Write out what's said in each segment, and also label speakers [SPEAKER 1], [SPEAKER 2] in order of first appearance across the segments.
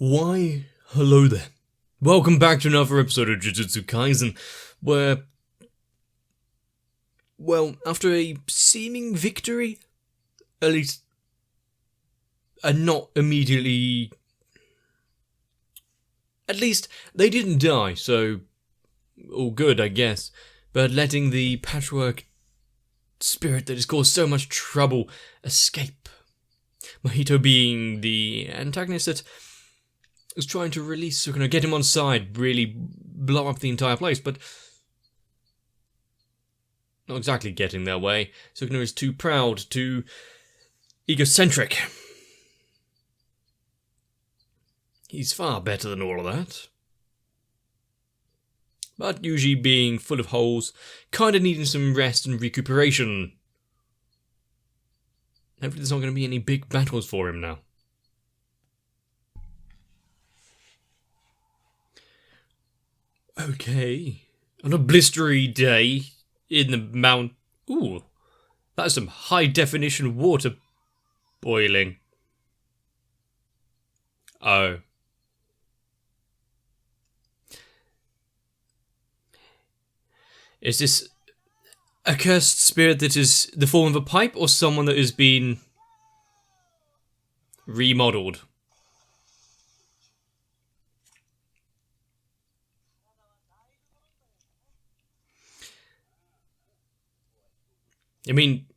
[SPEAKER 1] Why, hello there. Welcome back to another episode of Jujutsu Kaisen, where, well, after a seeming victory, at least, not immediately, at least, they didn't die, so, all good, I guess, but letting the patchwork spirit that has caused so much trouble escape. Mojito being the antagonist that was trying to release Sukuna, get him on side, really blow up the entire place, but not exactly getting their way. Sukuna is too proud, too egocentric. He's far better than all of that. But usually being full of holes, kinda needing some rest and recuperation. Hopefully there's not going to be any big battles for him now. Okay, on a blistery day in the mount. Ooh, that's some high definition water boiling. Oh. Is this a cursed spirit that is the form of a pipe, or someone that has been remodeled? I mean,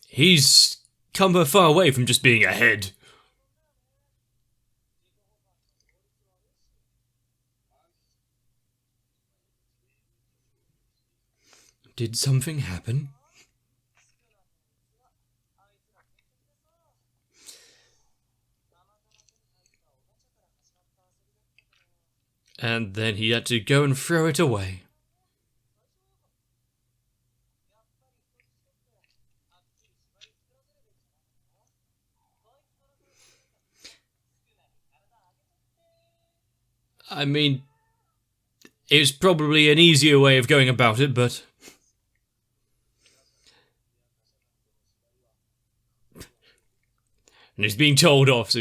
[SPEAKER 1] he's come a far away from just being a head. Did something happen? And then he had to go and throw it away. I mean, it was probably an easier way of going about it, but and he's being told off, so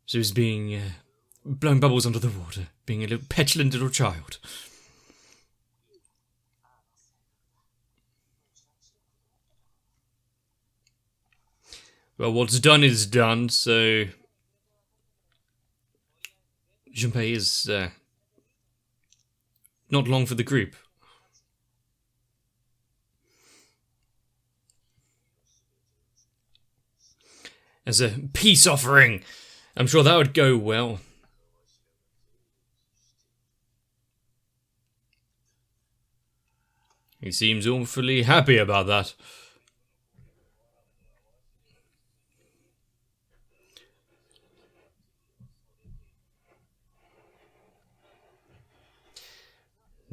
[SPEAKER 1] he's being blowing bubbles under the water, being a little petulant little child. Well, what's done is done, so Junpei is not long for the group. As a peace offering, I'm sure that would go well. He seems awfully happy about that.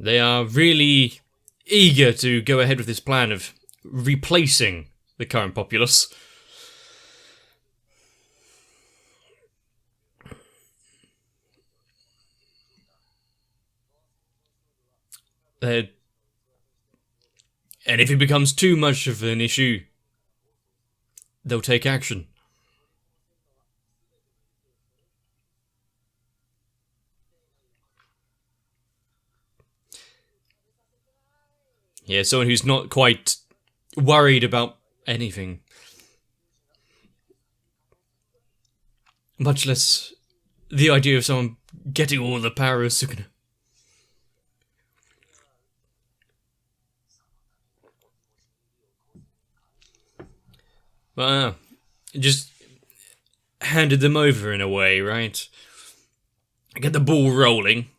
[SPEAKER 1] They are really eager to go ahead with this plan of replacing the current populace. And if it becomes too much of an issue, they'll take action. Yeah, someone who's not quite worried about anything. Much less the idea of someone getting all the power of Sukuna. But just handed them over in a way, right? Get the ball rolling.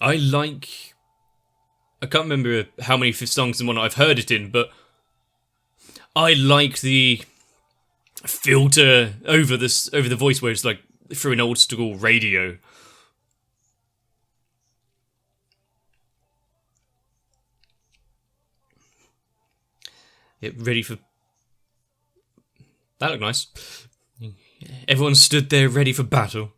[SPEAKER 1] I can't remember how many songs and whatnot I've heard it in, but I like the filter over the voice where it's like through an old school radio. Get ready for That looked nice. Everyone stood there ready for battle.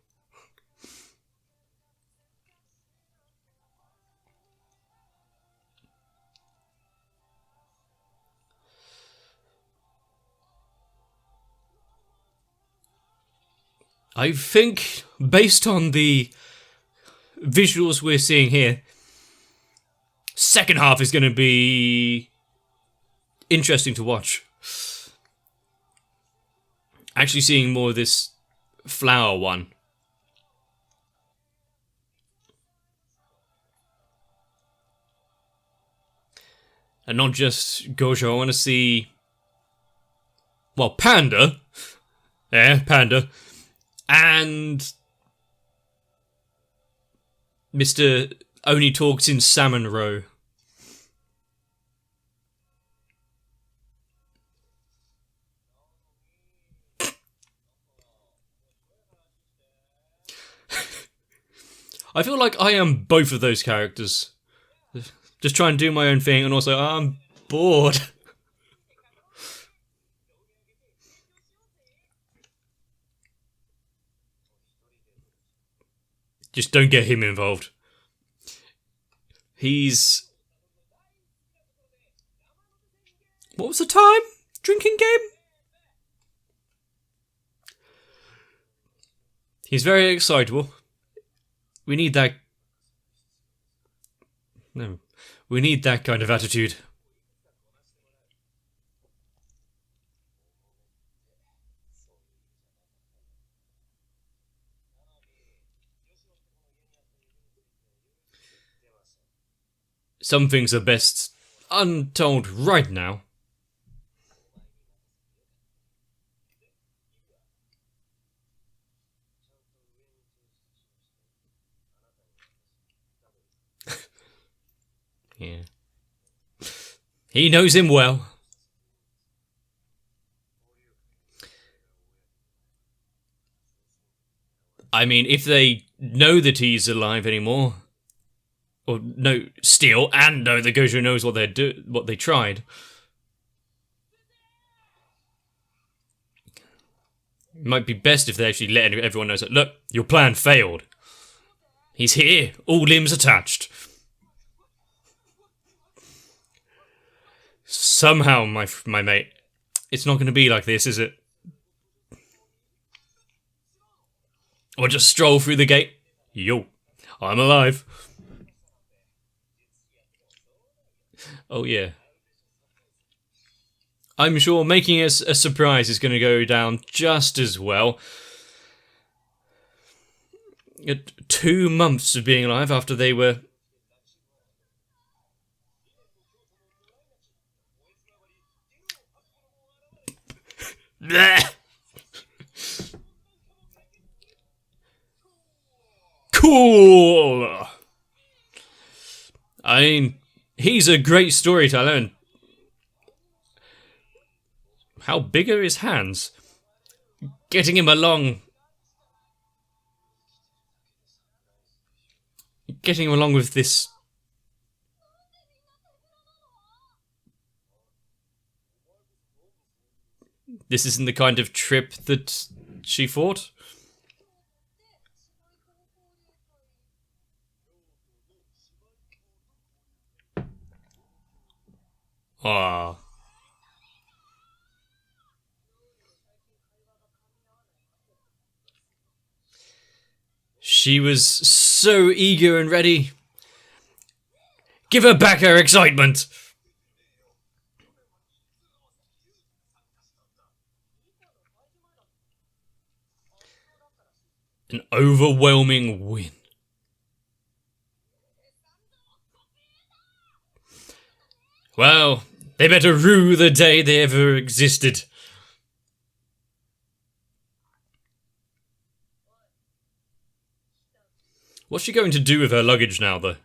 [SPEAKER 1] I think, based on the visuals we're seeing here, second half is going to be interesting to watch. Actually seeing more of this flower one. And not just Gojo, I want to see... well, Panda. Yeah, Panda. And... Mr. Only Talks in Salmon Row. I feel like I am both of those characters. Just try and do my own thing, and also I'm bored. Just don't get him involved. He's... what was the time? Drinking game? He's very excitable. We need that... no. We need that kind of attitude. Some things are best untold right now. Yeah. He knows him well. I mean, if they know that he's alive anymore, or no, still, and know that Gojo knows what they tried, it might be best if they actually let everyone know that, look, your plan failed. He's here, all limbs attached. Somehow, my mate, it's not going to be like this, is it? Or just stroll through the gate. Yo, I'm alive. Oh yeah. I'm sure making us a surprise is going to go down just as well. 2 months of being alive after they were... cool! I mean, he's a great storyteller, and how big are his hands? Getting him along with this... this isn't the kind of trip that she thought. Ah. She was so eager and ready. Give her back her excitement. An overwhelming win. Well, they better rue the day they ever existed. What's she going to do with her luggage now, though?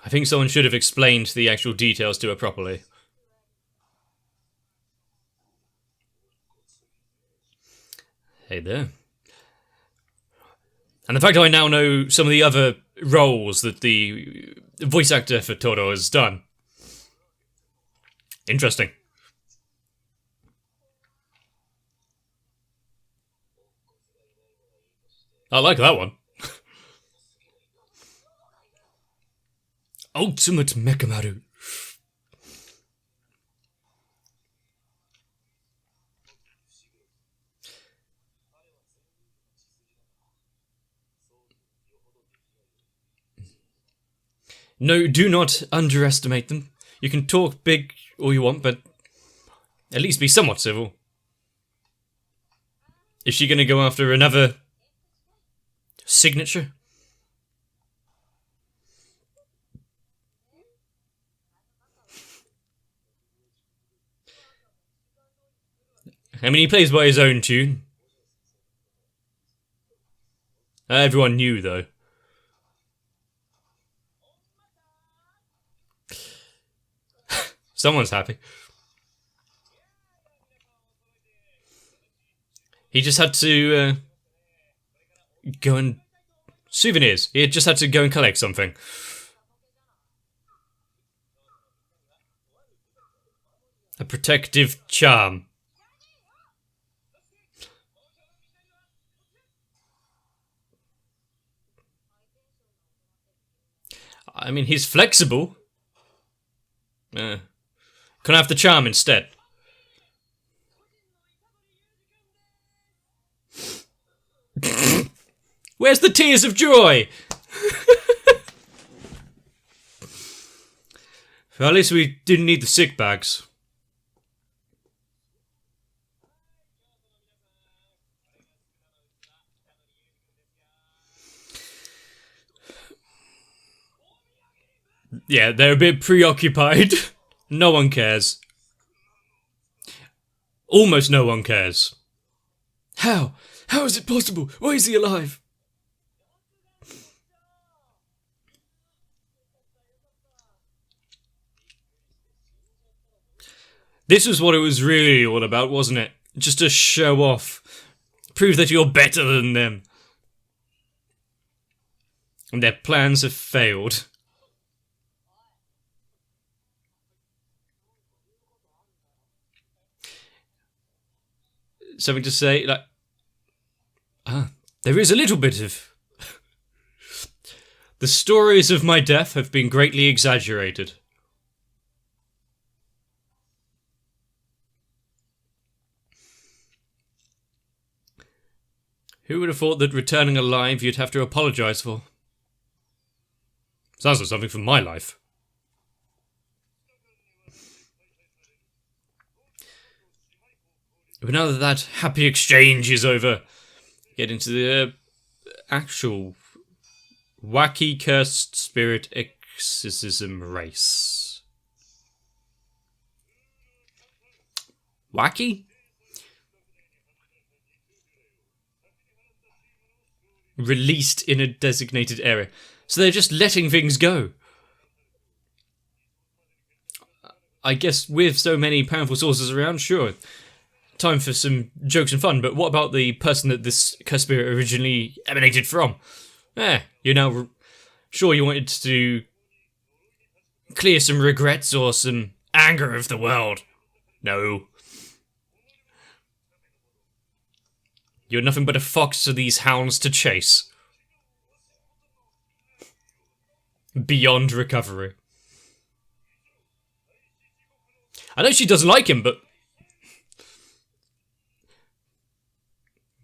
[SPEAKER 1] I think someone should have explained the actual details to her properly. Hey there. And the fact that I now know some of the other roles that the voice actor for Toro has done. Interesting. I like that one. Ultimate Mechamaru. No, do not underestimate them. You can talk big all you want, but at least be somewhat civil. Is she going to go after another signature? I mean, he plays by his own tune. Everyone knew, though. Someone's happy. He just had to go and... souvenirs. He just had to go and collect something. A protective charm. I mean, he's flexible. Can I have the charm instead? Where's the tears of joy? Well, at least we didn't need the sick bags. Yeah, they're a bit preoccupied. No one cares. Almost no one cares. How? How is it possible? Why is he alive? This was what it was really all about, wasn't it? Just to show off. Prove that you're better than them. And their plans have failed. Something to say, like... there is a little bit of... The stories of my death have been greatly exaggerated. Who would have thought that returning alive you'd have to apologise for? Sounds like something from my life. But now that happy exchange is over, get into the actual wacky cursed spirit exorcism race. Wacky? Released in a designated area. So they're just letting things go. I guess with so many powerful sources around, sure. Time for some jokes and fun, but what about the person that this cursed spirit originally emanated from? You're now sure you wanted to clear some regrets or some anger of the world. No. You're nothing but a fox for these hounds to chase. Beyond recovery. I know she doesn't like him, but...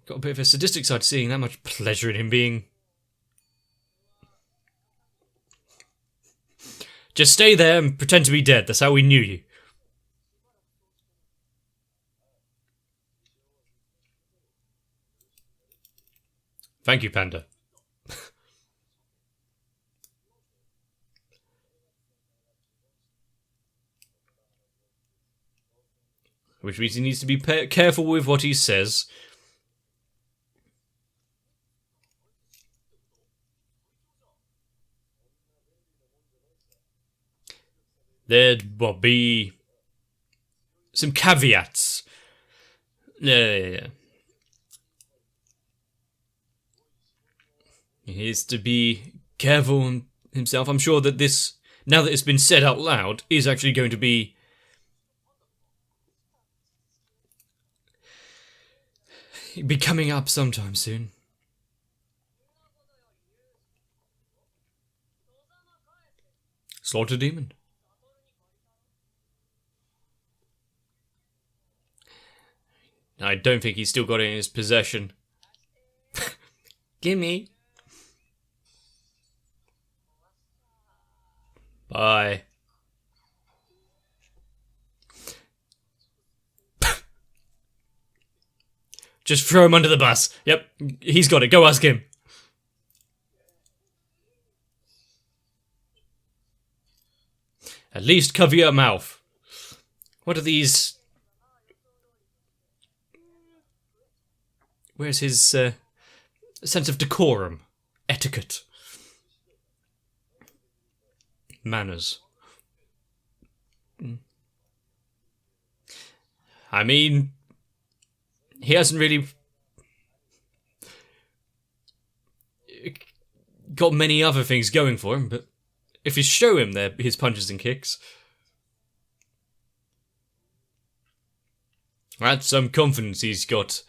[SPEAKER 1] Got a bit of a sadistic side to seeing that much pleasure in him being... Just stay there and pretend to be dead. That's how we knew you. Thank you, Panda. Which means he needs to be careful with what he says. There'd be some caveats. Yeah. He is to be careful himself. I'm sure that this, now that it's been said out loud, is actually going to be He'll be coming up sometime soon. Slaughter Demon. I don't think he's still got it in his possession. Gimme. Bye. Just throw him under the bus. Yep, he's got it. Go ask him. At least cover your mouth. What are these? Where's his sense of decorum, etiquette, manners? I mean, he hasn't really got many other things going for him, but if you show him his punches and kicks, that's some confidence he's got.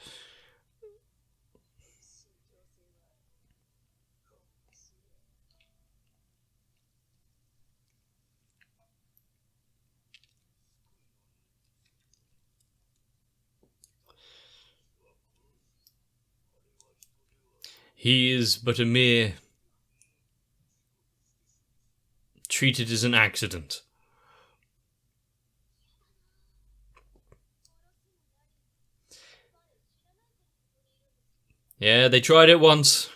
[SPEAKER 1] He is but a mere treated as an accident. Yeah, they tried it once.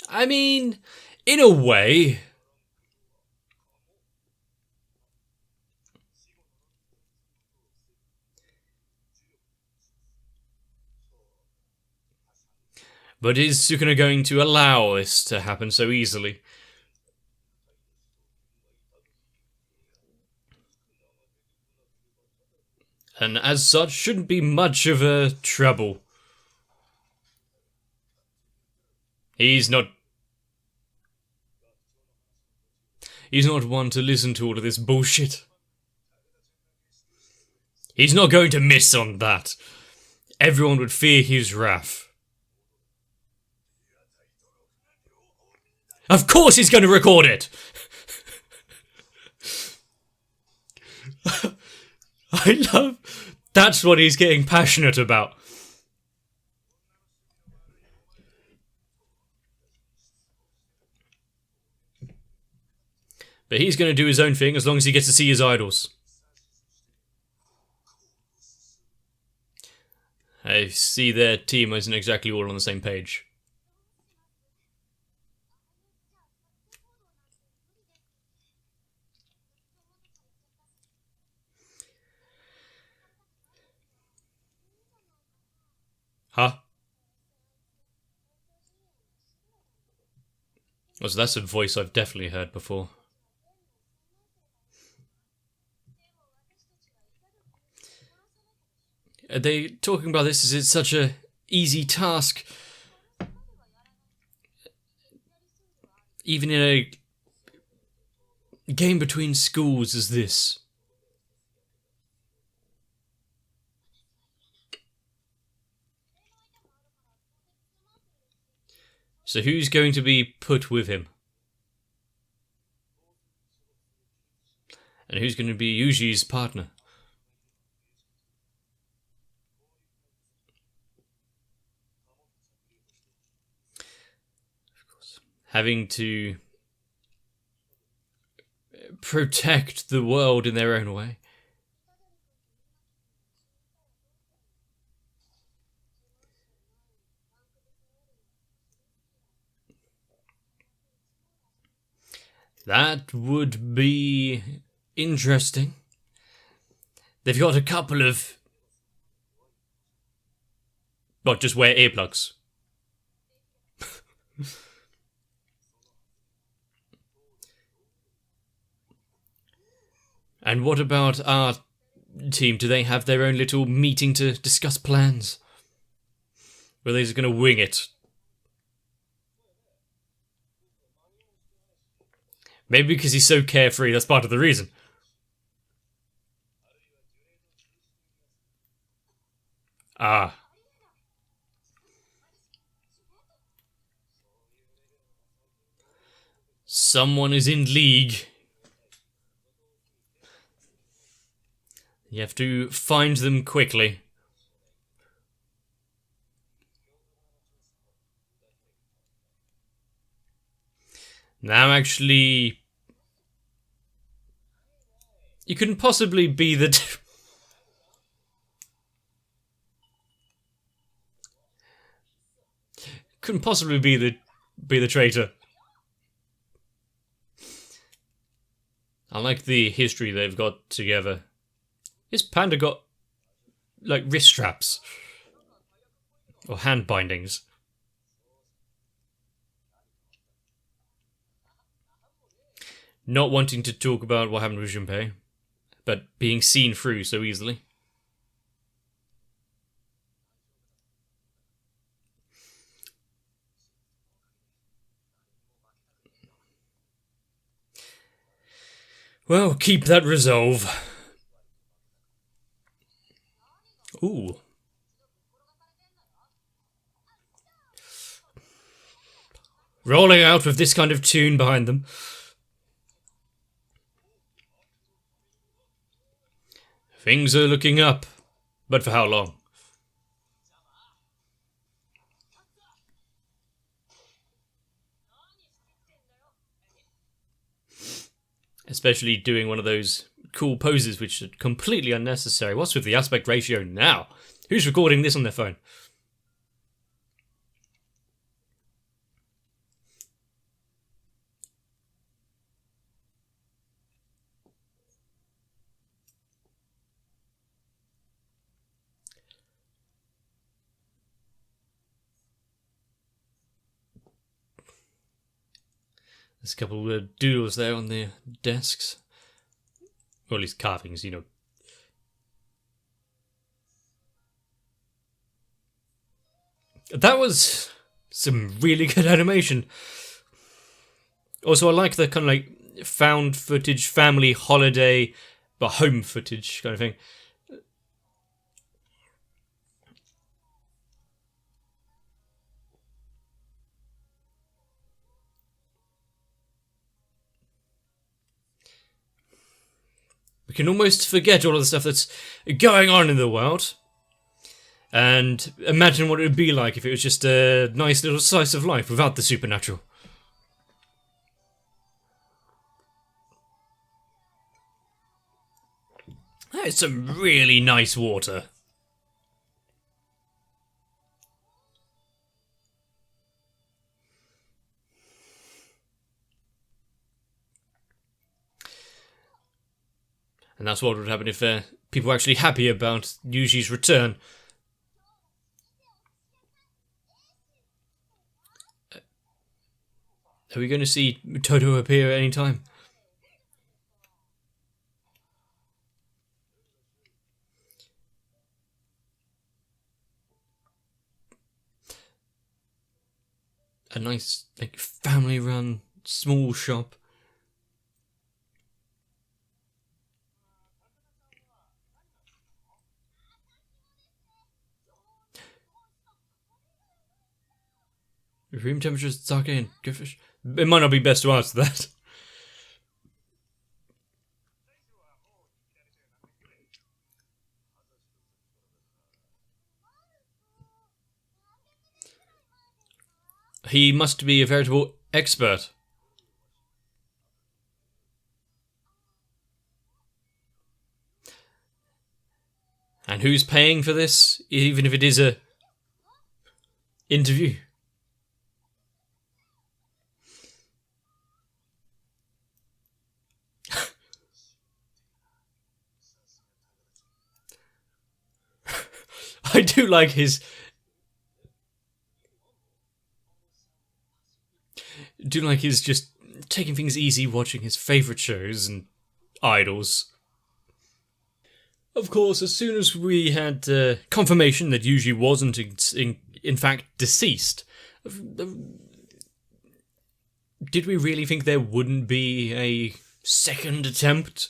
[SPEAKER 1] I mean, in a way. But is Sukuna going to allow this to happen so easily? And as such, shouldn't be much of a trouble. He's not one to listen to all of this bullshit. He's not going to miss on that. Everyone would fear his wrath. Of course he's going to record it! I love... That's what he's getting passionate about. But he's going to do his own thing as long as he gets to see his idols. I see their team isn't exactly all on the same page. Huh? Oh, so that's a voice I've definitely heard before. Are they talking about this? Is it such a easy task? Even in a game between schools as this? So who's going to be put with him? And who's going to be Yuji's partner? Of course. Having to protect the world in their own way. That would be interesting. They've got a couple of... Well, just wear earplugs. And what about our team? Do they have their own little meeting to discuss plans? Or are they just going to wing it? Maybe because he's so carefree, that's part of the reason. Ah. Someone is in league. You have to find them quickly. Now, actually, you couldn't possibly be the... couldn't possibly be the traitor. I like the history they've got together. This panda got, like, wrist straps. Or hand bindings. Not wanting to talk about what happened with Junpei, but being seen through so easily. Well, keep that resolve. Ooh. Rolling out with this kind of tune behind them. Things are looking up, but for how long? Especially doing one of those cool poses which are completely unnecessary. What's with the aspect ratio now? Who's recording this on their phone? There's a couple of doodles there on their desks. Or at least carvings, you know. That was some really good animation. Also, I like the kind of like found footage, family holiday, but home footage kind of thing. We can almost forget all of the stuff that's going on in the world and imagine what it would be like if it was just a nice little slice of life without the supernatural. That is some really nice water. And that's what would happen if people were actually happy about Yuji's return. Are we going to see Toto appear at any time? A nice, like, family-run small shop. Room temperature sake and go fish. It might not be best to answer that. He must be a veritable expert. And who's paying for this, even if it is a interview? I do like his... just taking things easy, watching his favourite shows and idols. Of course, as soon as we had confirmation that Yuji wasn't in fact deceased, did we really think there wouldn't be a second attempt?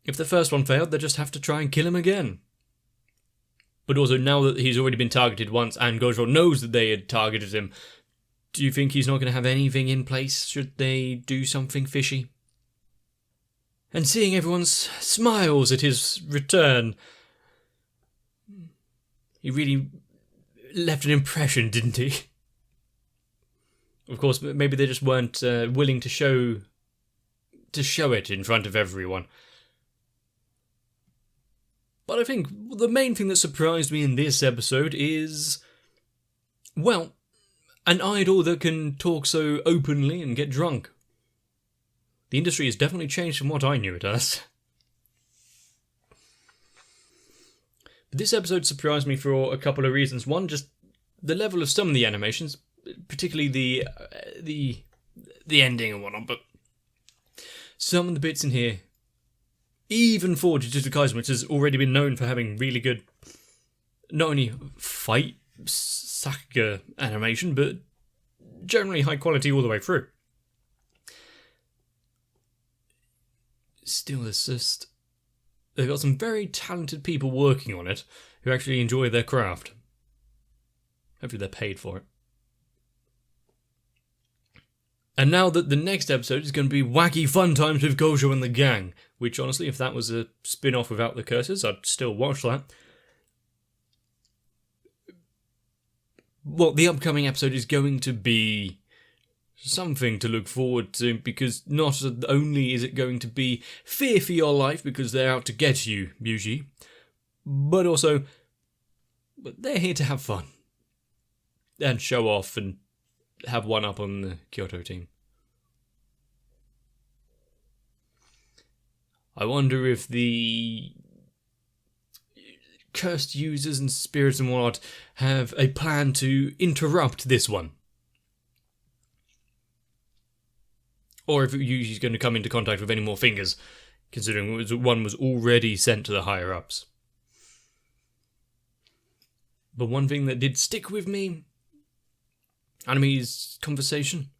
[SPEAKER 1] If the first one failed, they'd just have to try and kill him again. But also, now that he's already been targeted once and Gojo knows that they had targeted him, do you think he's not going to have anything in place should they do something fishy? And seeing everyone's smiles at his return, he really left an impression, didn't he? Of course, maybe they just weren't willing to show it in front of everyone. But I think the main thing that surprised me in this episode is, well, an idol that can talk so openly and get drunk. The industry has definitely changed from what I knew it as. But this episode surprised me for a couple of reasons. One, just the level of some of the animations, particularly the ending and whatnot, but some of the bits in here, even for Jujutsu Kaisen, which has already been known for having really good, not only fight saga animation, but generally high quality all the way through. Still, they've got some very talented people working on it who actually enjoy their craft. Hopefully they're paid for it. And now that the next episode is going to be wacky fun times with Gojo and the gang, which honestly, if that was a spin-off without the curses, I'd still watch that. Well, the upcoming episode is going to be something to look forward to, because not only is it going to be fear for your life because they're out to get you, Yuji, but also they're here to have fun and show off and have one up on the Kyoto team. I wonder if the cursed users and spirits and whatnot have a plan to interrupt this one. Or if Yuji's going to come into contact with any more fingers, considering one was already sent to the higher-ups. But one thing that did stick with me, Nanami's conversation.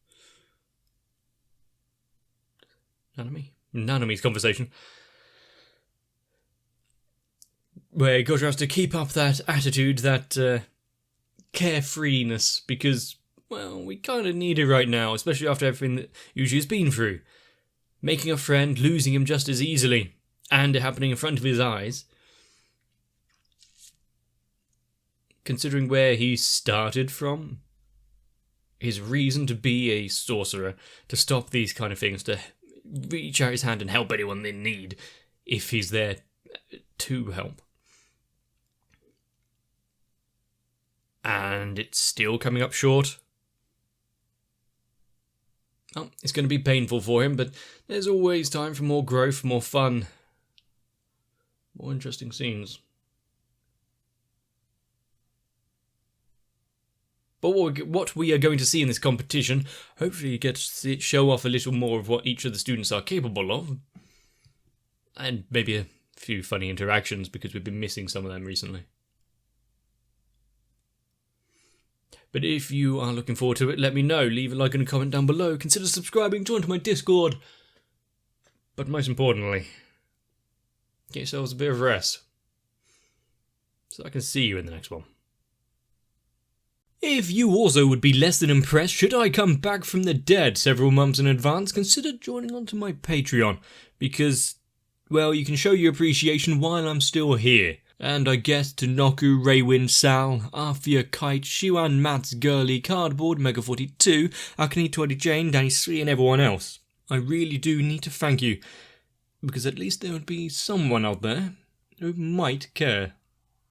[SPEAKER 1] Nanami's conversation. Where Gojo has to keep up that attitude, that carefreeness, because, well, we kind of need it right now, especially after everything that Yuji has been through. Making a friend, losing him just as easily, and it happening in front of his eyes. Considering where he started from, his reason to be a sorcerer, to stop these kind of things, to reach out his hand and help anyone in need, if he's there to help. And it's still coming up short. Oh, it's going to be painful for him, but there's always time for more growth, more fun, more interesting scenes. But what we are going to see in this competition, hopefully you get to see it show off a little more of what each of the students are capable of. And maybe a few funny interactions, because we've been missing some of them recently. But if you are looking forward to it, let me know. Leave a like and a comment down below. Consider subscribing, join to my Discord. But most importantly, get yourselves a bit of rest, so I can see you in the next one. If you also would be less than impressed should I come back from the dead several months in advance, consider joining onto my Patreon, because, well, you can show your appreciation while I'm still here. And I guess to Noku, Raywin, Sal, Arthia, Kite, Shiwan, Mats, Girly, Cardboard, Mega42, Akane20 Jane, Danny3 and everyone else. I really do need to thank you, because at least there would be someone out there who might care.